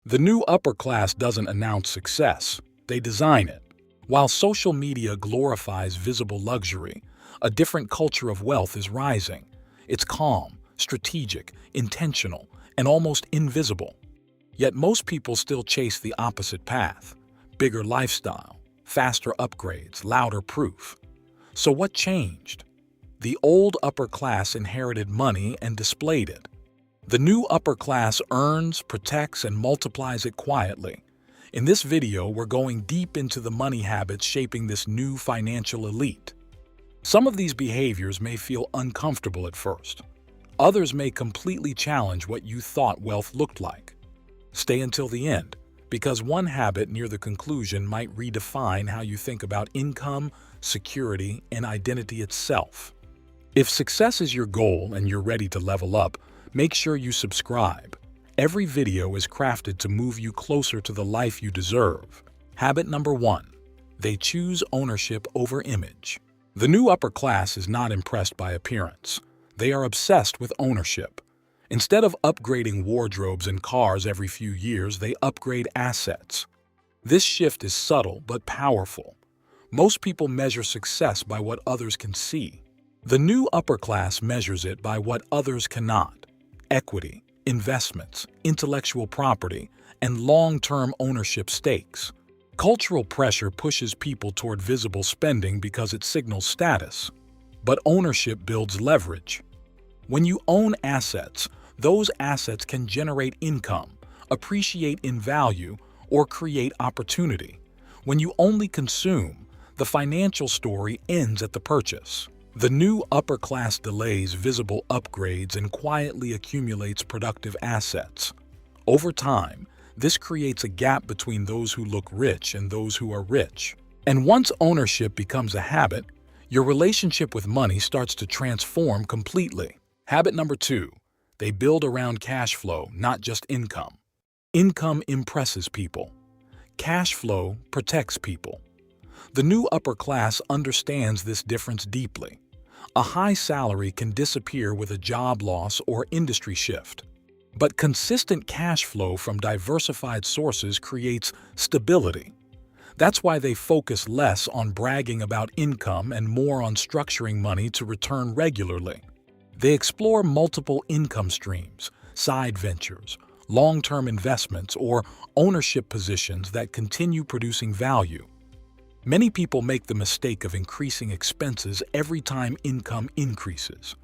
The new upper class doesn't announce success, they design it. While social media glorifies visible luxury, a different culture of wealth is rising. It's calm, strategic, intentional, and almost invisible. Yet most people still chase the opposite path: bigger lifestyle, faster upgrades, louder proof. So what changed? The old upper class inherited money and displayed it. The new upper class earns, protects, and multiplies it quietly. In this video, we're going deep into the money habits shaping this new financial elite. Some of these behaviors may feel uncomfortable at first. Others may completely challenge what you thought wealth looked like. Stay until the end, because one habit near the conclusion might redefine how you think about income, security, and identity itself. If success is your goal and you're ready to level up, make sure you subscribe. Every video is crafted to move you closer to the life you deserve. Habit number 1. They choose ownership over image. The new upper class is not impressed by appearance. They are obsessed with ownership. Instead of upgrading wardrobes and cars every few years, they upgrade assets. This shift is subtle but powerful. Most people measure success by what others can see. The new upper class measures it by what others cannot: equity, investments, intellectual property, and long-term ownership stakes. Cultural pressure pushes people toward visible spending because it signals status. But ownership builds leverage. When you own assets, those assets can generate income, appreciate in value, or create opportunity. When you only consume, the financial story ends at the purchase. The new upper class delays visible upgrades and quietly accumulates productive assets. Over time, this creates a gap between those who look rich and those who are rich. And once ownership becomes a habit, your relationship with money starts to transform completely. Habit number 2. They build around cash flow, not just income. Income impresses people. Cash flow protects people. The new upper class understands this difference deeply. A high salary can disappear with a job loss or industry shift. But consistent cash flow from diversified sources creates stability. That's why they focus less on bragging about income and more on structuring money to return regularly. They explore multiple income streams, side ventures, long-term investments, or ownership positions that continue producing value. Many people make the mistake of increasing expenses every time income increases.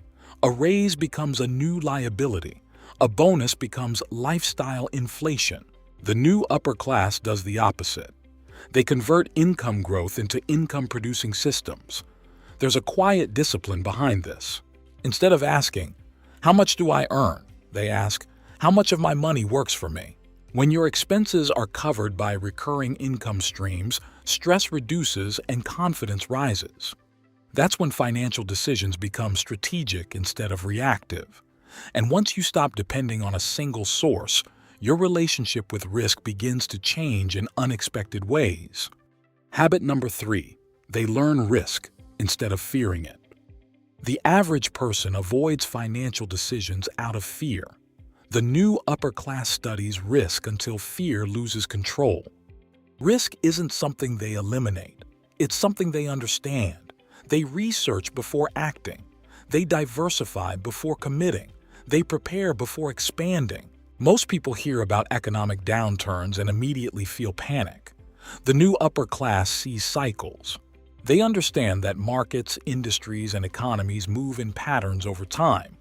A raise becomes a new liability. A bonus becomes lifestyle inflation. The new upper class does the opposite. They convert income growth into income-producing systems. There's a quiet discipline behind this. Instead of asking, "How much do I earn?" they ask, "How much of my money works for me?" When your expenses are covered by recurring income streams, stress reduces and confidence rises. That's when financial decisions become strategic instead of reactive. And once you stop depending on a single source, your relationship with risk begins to change in unexpected ways. Habit number 3. They learn risk instead of fearing it. The average person avoids financial decisions out of fear. The new upper class studies risk until fear loses control. Risk isn't something they eliminate. It's something they understand. They research before acting. They diversify before committing. They prepare before expanding. Most people hear about economic downturns and immediately feel panic. The new upper class sees cycles. They understand that markets, industries, and economies move in patterns over time.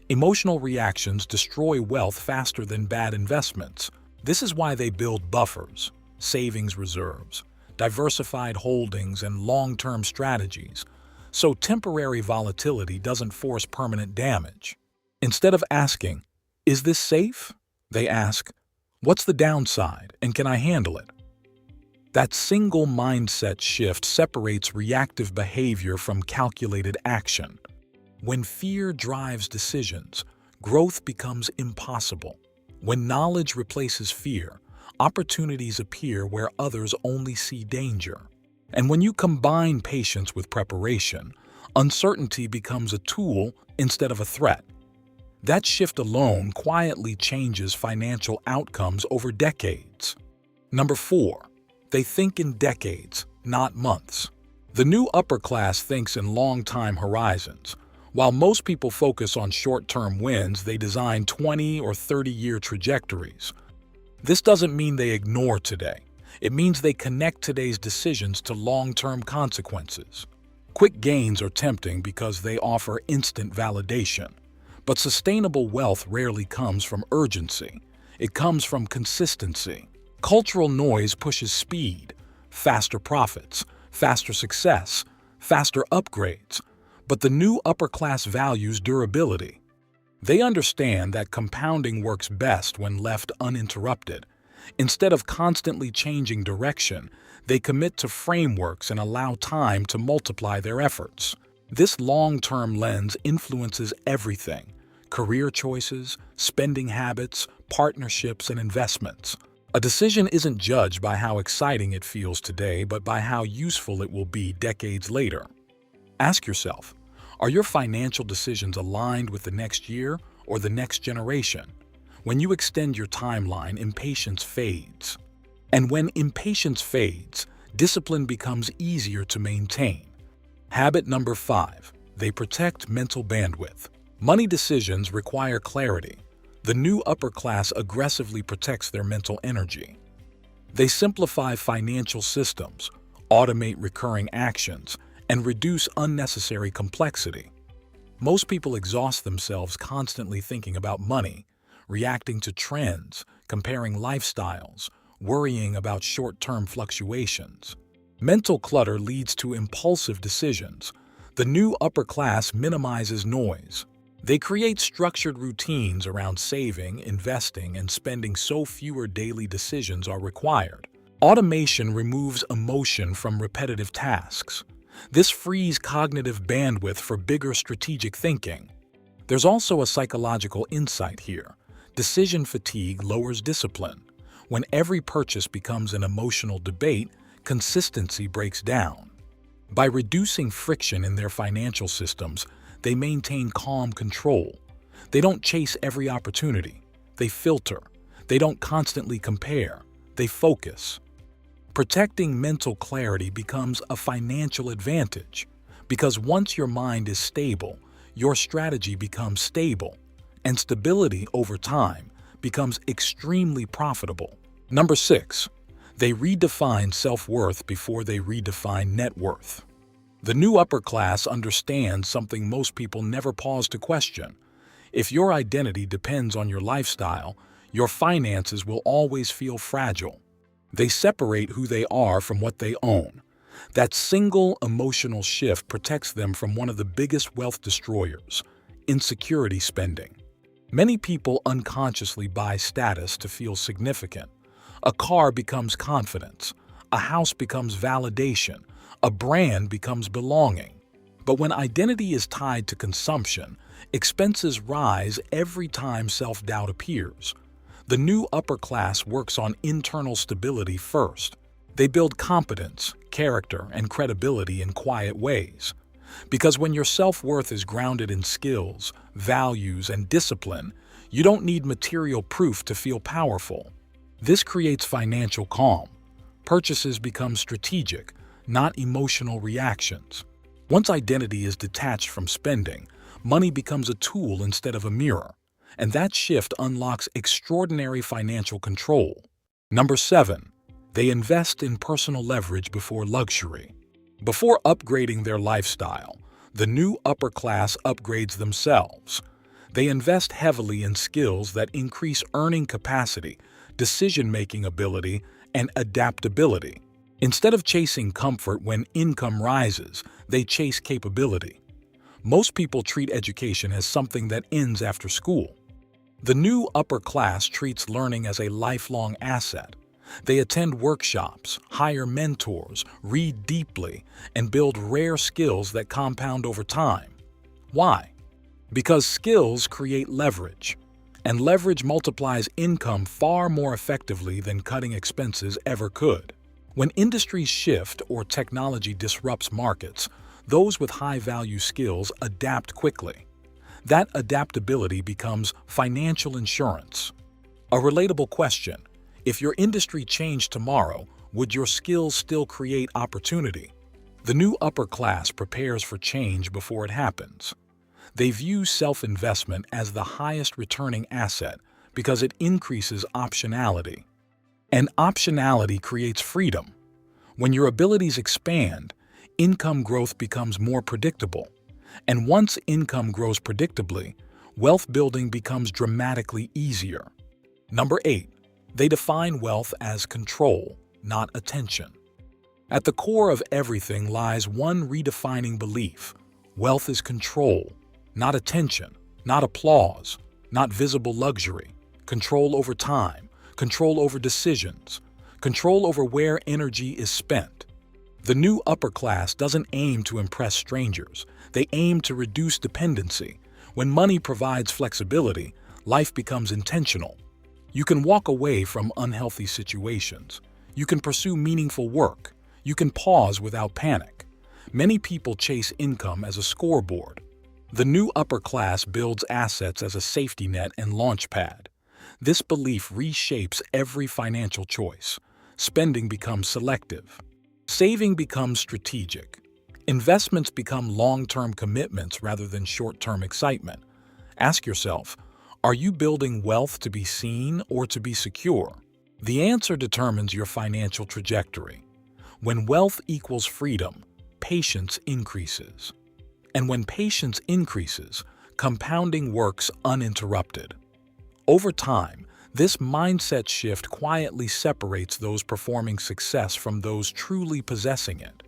Emotional reactions destroy wealth faster than bad investments. This is why they build buffers, savings reserves, diversified holdings, and long-term strategies, so temporary volatility doesn't force permanent damage. Instead of asking, "Is this safe?" they ask, "What's the downside, and can I handle it?" That single mindset shift separates reactive behavior from calculated action. When fear drives decisions, growth becomes impossible. When knowledge replaces fear, opportunities appear where others only see danger. And when you combine patience with preparation, uncertainty becomes a tool instead of a threat. That shift alone quietly changes financial outcomes over decades. Number 4. They think in decades, not months. The new upper class thinks in long-time horizons. While most people focus on short-term wins, they design 20 or 30-year trajectories. This doesn't mean they ignore today. It means they connect today's decisions to long-term consequences. Quick gains are tempting because they offer instant validation. But sustainable wealth rarely comes from urgency. It comes from consistency. Cultural noise pushes speed, faster profits, faster success, faster upgrades. But the new upper class values durability. They understand that compounding works best when left uninterrupted. Instead of constantly changing direction, they commit to frameworks and allow time to multiply their efforts. This long-term lens influences everything: career choices, spending habits, partnerships, and investments. A decision isn't judged by how exciting it feels today, but by how useful it will be decades later. Ask yourself, are your financial decisions aligned with the next year or the next generation? When you extend your timeline, impatience fades. And when impatience fades, discipline becomes easier to maintain. Habit number 5. They protect mental bandwidth. Money decisions require clarity. The new upper class aggressively protects their mental energy. They simplify financial systems, automate recurring actions, and reduce unnecessary complexity. Most people exhaust themselves constantly thinking about money, reacting to trends, comparing lifestyles, worrying about short-term fluctuations. Mental clutter leads to impulsive decisions. The new upper class minimizes noise. They create structured routines around saving, investing, and spending so fewer daily decisions are required. Automation removes emotion from repetitive tasks. This frees cognitive bandwidth for bigger strategic thinking. There's also a psychological insight here. Decision fatigue lowers discipline. When every purchase becomes an emotional debate, consistency breaks down. By reducing friction in their financial systems, they maintain calm control. They don't chase every opportunity. They filter. They don't constantly compare. They focus. Protecting mental clarity becomes a financial advantage, because once your mind is stable, your strategy becomes stable, and stability over time becomes extremely profitable. Number 6. They redefine self-worth before they redefine net worth. The new upper class understands something most people never pause to question. If your identity depends on your lifestyle, your finances will always feel fragile. They separate who they are from what they own. That single emotional shift protects them from one of the biggest wealth destroyers: insecurity spending. Many people unconsciously buy status to feel significant. A car becomes confidence. A house becomes validation. A brand becomes belonging. But when identity is tied to consumption, expenses rise every time self-doubt appears. The new upper class works on internal stability first. They build competence, character, and credibility in quiet ways. Because when your self-worth is grounded in skills, values, and discipline, you don't need material proof to feel powerful. This creates financial calm. Purchases become strategic, not emotional reactions. Once identity is detached from spending, money becomes a tool instead of a mirror. And that shift unlocks extraordinary financial control. Number 7. They invest in personal leverage before luxury. Before upgrading their lifestyle, the new upper class upgrades themselves. They invest heavily in skills that increase earning capacity, decision-making ability, and adaptability. Instead of chasing comfort when income rises, they chase capability. Most people treat education as something that ends after school. The new upper class treats learning as a lifelong asset. They attend workshops, hire mentors, read deeply, and build rare skills that compound over time. Why? Because skills create leverage, and leverage multiplies income far more effectively than cutting expenses ever could. When industries shift or technology disrupts markets, those with high-value skills adapt quickly. That adaptability becomes financial insurance. A relatable question: if your industry changed tomorrow, would your skills still create opportunity? The new upper class prepares for change before it happens. They view self-investment as the highest returning asset because it increases optionality. And optionality creates freedom. When your abilities expand, income growth becomes more predictable. And once income grows predictably, wealth building becomes dramatically easier. Number 8. They define wealth as control, not attention. At the core of everything lies one redefining belief: wealth is control, not attention, not applause, not visible luxury. Control over time, control over decisions, control over where energy is spent. The new upper class doesn't aim to impress strangers. They aim to reduce dependency. When money provides flexibility, life becomes intentional. You can walk away from unhealthy situations. You can pursue meaningful work. You can pause without panic. Many people chase income as a scoreboard. The new upper class builds assets as a safety net and launchpad. This belief reshapes every financial choice. Spending becomes selective. Saving becomes strategic. Investments become long-term commitments rather than short-term excitement. Ask yourself, are you building wealth to be seen or to be secure? The answer determines your financial trajectory. When wealth equals freedom, patience increases. And when patience increases, compounding works uninterrupted. Over time, this mindset shift quietly separates those performing success from those truly possessing it.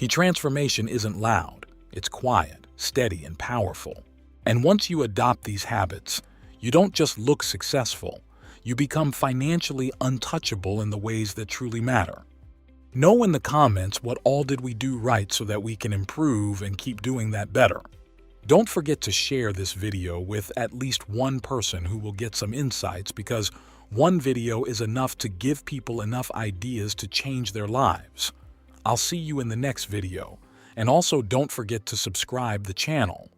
Transformation isn't loud, it's quiet, steady, and powerful. And once you adopt these habits, you don't just look successful, you become financially untouchable in the ways that truly matter. Know in the comments what all did we do right so that we can improve and keep doing that better. Don't forget to share this video with at least one person who will get some insights, because one video is enough to give people enough ideas to change their lives. I'll see you in the next video, and also don't forget to subscribe the channel.